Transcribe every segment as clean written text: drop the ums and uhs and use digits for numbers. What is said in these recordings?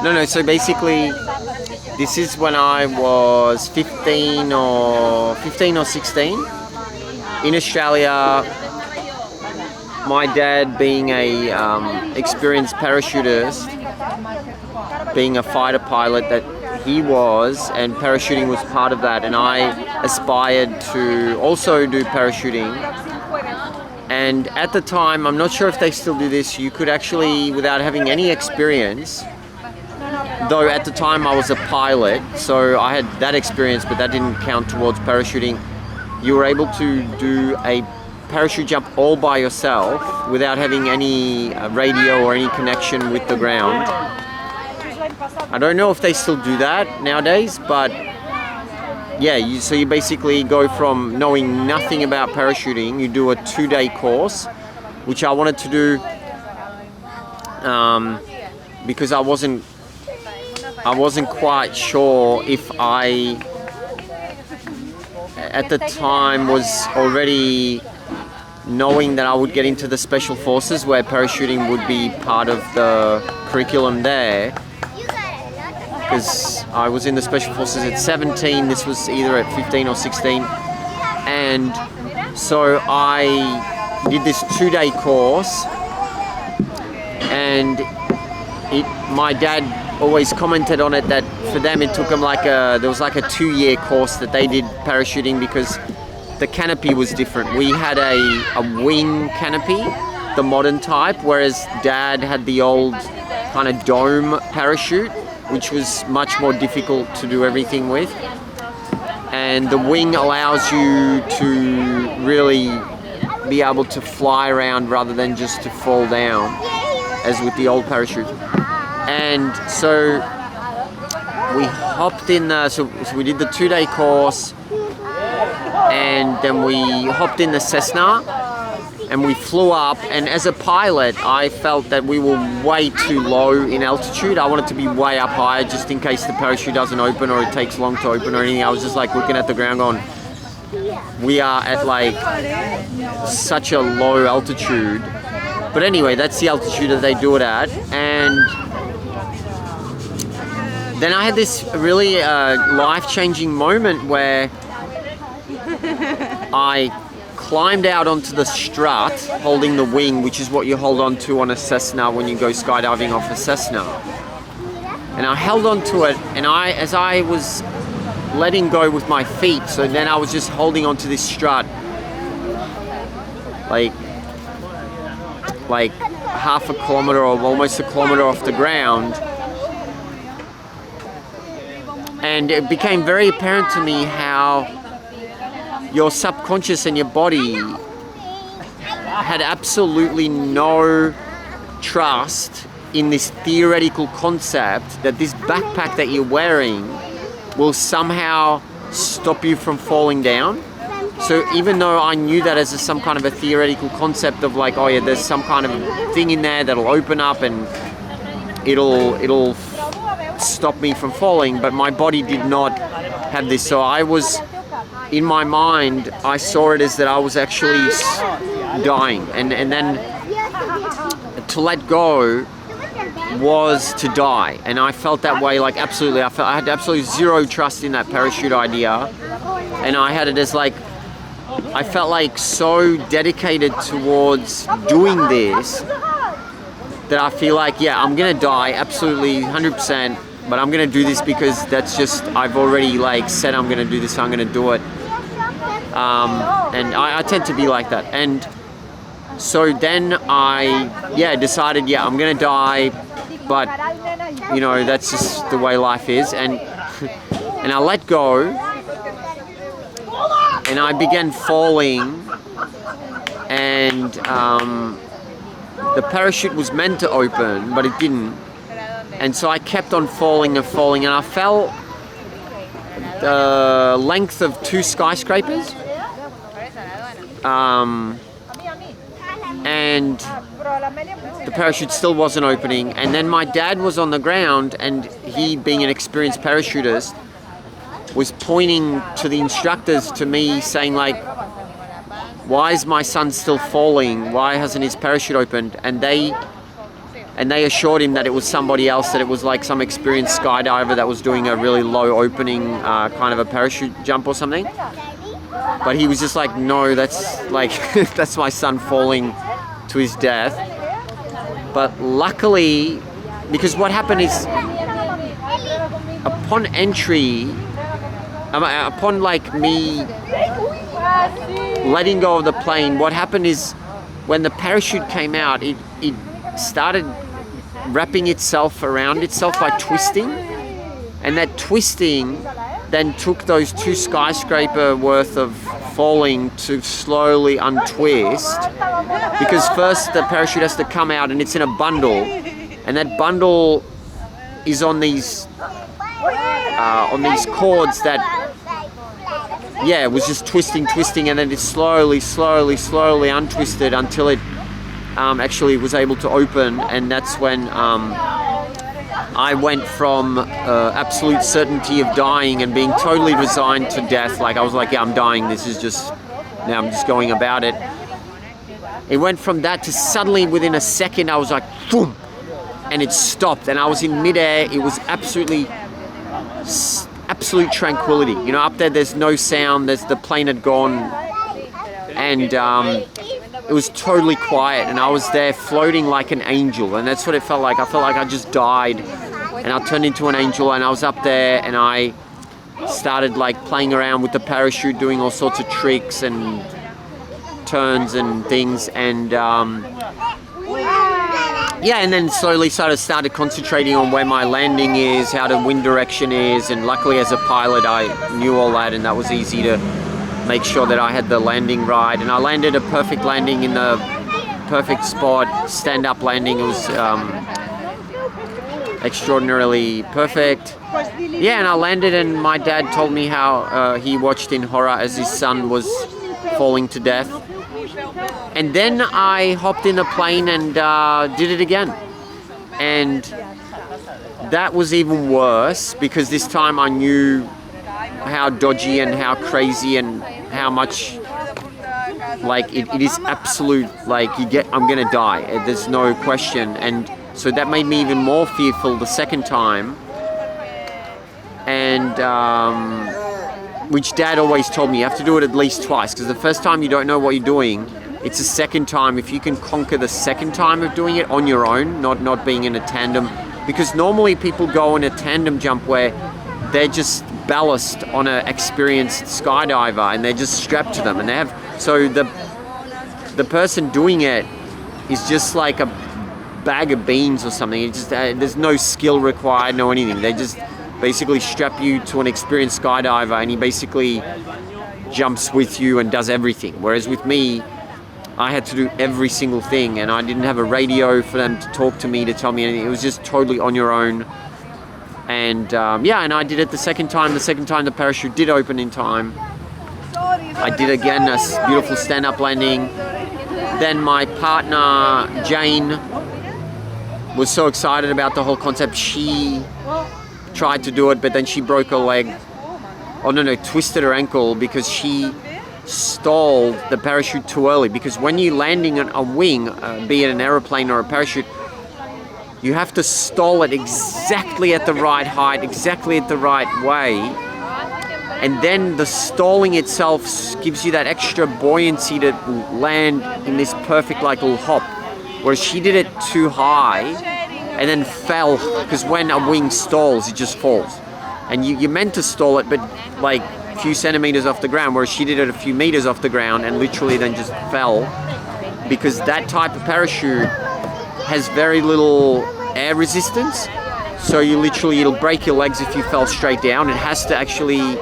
No. So basically, this is when I was 15 or 16 in Australia. My dad, being a experienced parachutist, being a fighter pilot that he was, and parachuting was part of that, and I aspired to also do parachuting. And at the time, I'm not sure if they still do this, you could actually, without having any experience, though at the time I was a pilot, so I had that experience, but that didn't count towards parachuting, you were able to do a parachute jump all by yourself without having any radio or any connection with the ground. I don't know if they still do that nowadays, but yeah, so you basically go from knowing nothing about parachuting, you do a 2-day course, which I wanted to do because I wasn't quite sure if I, at the time, was already knowing that I would get into the special forces where parachuting would be part of the curriculum there. Because I was in the special forces at 17, this was either at 15 or 16, and so I did this 2-day course, and my dad always commented on it that for them it took them there was like a 2-year course that they did parachuting because the canopy was different. We had a wing canopy, the modern type, whereas Dad had the old kind of dome parachute, which was much more difficult to do everything with. And the wing allows you to really be able to fly around rather than just to fall down, as with the old parachute. And so we hopped in, so we did the 2-day course, and then we hopped in the Cessna and we flew up, and as a pilot I felt that we were way too low in altitude. I wanted to be way up high just in case the parachute doesn't open or it takes long to open or anything. I was just like looking at the ground going, we are at like such a low altitude. But anyway, that's the altitude that they do it at. And then I had this really life-changing moment where I climbed out onto the strut holding the wing, which is what you hold on to on a Cessna when you go skydiving off a Cessna. And I held on to it, and as I was letting go with my feet, so then I was just holding onto this strut like half a kilometer or almost a kilometer off the ground. And it became very apparent to me how your subconscious and your body had absolutely no trust in this theoretical concept that this backpack that you're wearing will somehow stop you from falling down. So even though I knew that as some kind of a theoretical concept of like, oh yeah, there's some kind of thing in there that'll open up and it'll stop me from falling, but my body did not have this. So I was, in my mind, I saw it as that I was actually dying, and then to let go was to die. And I felt that way, like absolutely. I had absolutely zero trust in that parachute idea, and I had it as like, I felt like so dedicated towards doing this that I feel like, yeah, I'm gonna die, absolutely 100%, but I'm gonna do this because that's just, I've already like said I'm gonna do this, so I'm gonna do it. And I tend to be like that. And so then I decided, I'm gonna die, but you know, that's just the way life is. And I let go, and I began falling, and the parachute was meant to open, but it didn't. And so I kept on falling and falling, and I fell the length of 2 skyscrapers. And the parachute still wasn't opening. And then my dad was on the ground, and he, being an experienced parachutist, was pointing to the instructors to me saying like, why is my son still falling? Why hasn't his parachute opened? And they and they assured him that it was somebody else, that it was like some experienced skydiver that was doing a really low opening kind of a parachute jump or something. But he was just like, no, that's like that's my son falling to his death. But luckily, because what happened is, upon entry, upon like me letting go of the plane, what happened is when the parachute came out, it started wrapping itself around itself by twisting, and that twisting then took those 2 skyscraper worth of falling to slowly untwist, because first the parachute has to come out and it's in a bundle, and that bundle is on these cords that, yeah, it was just twisting, and then it slowly untwisted until it actually was able to open. And that's when I went from absolute certainty of dying and being totally resigned to death. Like I was like, yeah, I'm dying. This is just, now I'm just going about it. It went from that to suddenly within a second, I was like, boom, and it stopped, and I was in midair. It was absolute tranquility. You know, up there's no sound. The plane had gone, and it was totally quiet, and I was there floating like an angel, and that's what it felt like. I felt like I just died, and I turned into an angel, and I was up there, and I started like playing around with the parachute, doing all sorts of tricks and turns and things, and yeah, and then slowly started concentrating on where my landing is, how the wind direction is, and luckily as a pilot I knew all that, and that was easy to make sure that I had the landing right. And I landed a perfect landing in the perfect spot, stand-up landing. It was extraordinarily perfect. Yeah, and I landed, and my dad told me how he watched in horror as his son was falling to death. And then I hopped in a plane and did it again. And that was even worse, because this time I knew how dodgy and how crazy and how much, like, it is absolute, like, I'm gonna die. There's no question. And so that made me even more fearful the second time. And which Dad always told me, you have to do it at least twice, because the first time you don't know what you're doing. It's the second time, if you can conquer the second time of doing it on your own, not being in a tandem. Because normally people go in a tandem jump where they're just ballast on an experienced skydiver, and they're just strapped to them, and they have, so the person doing it is just like a bag of beans or something. It's just, there's no skill required, no anything. They just basically strap you to an experienced skydiver, and he basically jumps with you and does everything. Whereas with me, I had to do every single thing, and I didn't have a radio for them to talk to me, to tell me anything. It was just totally on your own. And yeah, and I did it the second time. The second time the parachute did open in time. I did again a beautiful stand-up landing. Then my partner, Jane, was so excited about the whole concept. She tried to do it, but then she broke her leg. Oh no, twisted her ankle, because she stalled the parachute too early. Because when you're landing on a wing, be it an aeroplane or a parachute, you have to stall it exactly at the right height, exactly at the right way. And then the stalling itself gives you that extra buoyancy to land in this perfect like little hop. Whereas she did it too high and then fell, because when a wing stalls, it just falls. And you're meant to stall it, but like a few centimeters off the ground, whereas she did it a few meters off the ground and literally then just fell, because that type of parachute has very little air resistance. So it'll break your legs if you fell straight down. It has to actually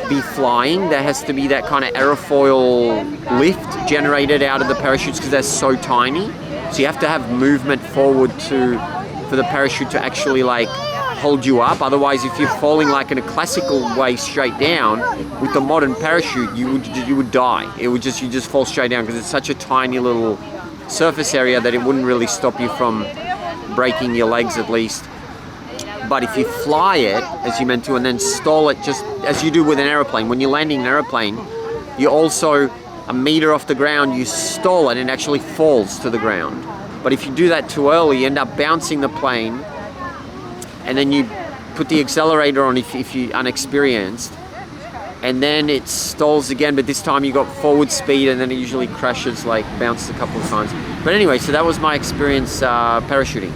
be flying. There has to be that kind of aerofoil lift generated out of the parachutes, because they're so tiny. So you have to have movement forward for the parachute to actually like hold you up. Otherwise, if you're falling like in a classical way straight down with the modern parachute, you would die. You just fall straight down, because it's such a tiny little surface area that it wouldn't really stop you from breaking your legs at least. But if you fly it as you're meant to and then stall it just as you do with an aeroplane, when you're landing an aeroplane, you also, a meter off the ground, you stall it and it actually falls to the ground. But if you do that too early, you end up bouncing the plane, and then you put the accelerator on if you're unexperienced, and then it stalls again, but this time you got forward speed, and then it usually crashes, like bounces a couple of times. But anyway, so that was my experience parachuting.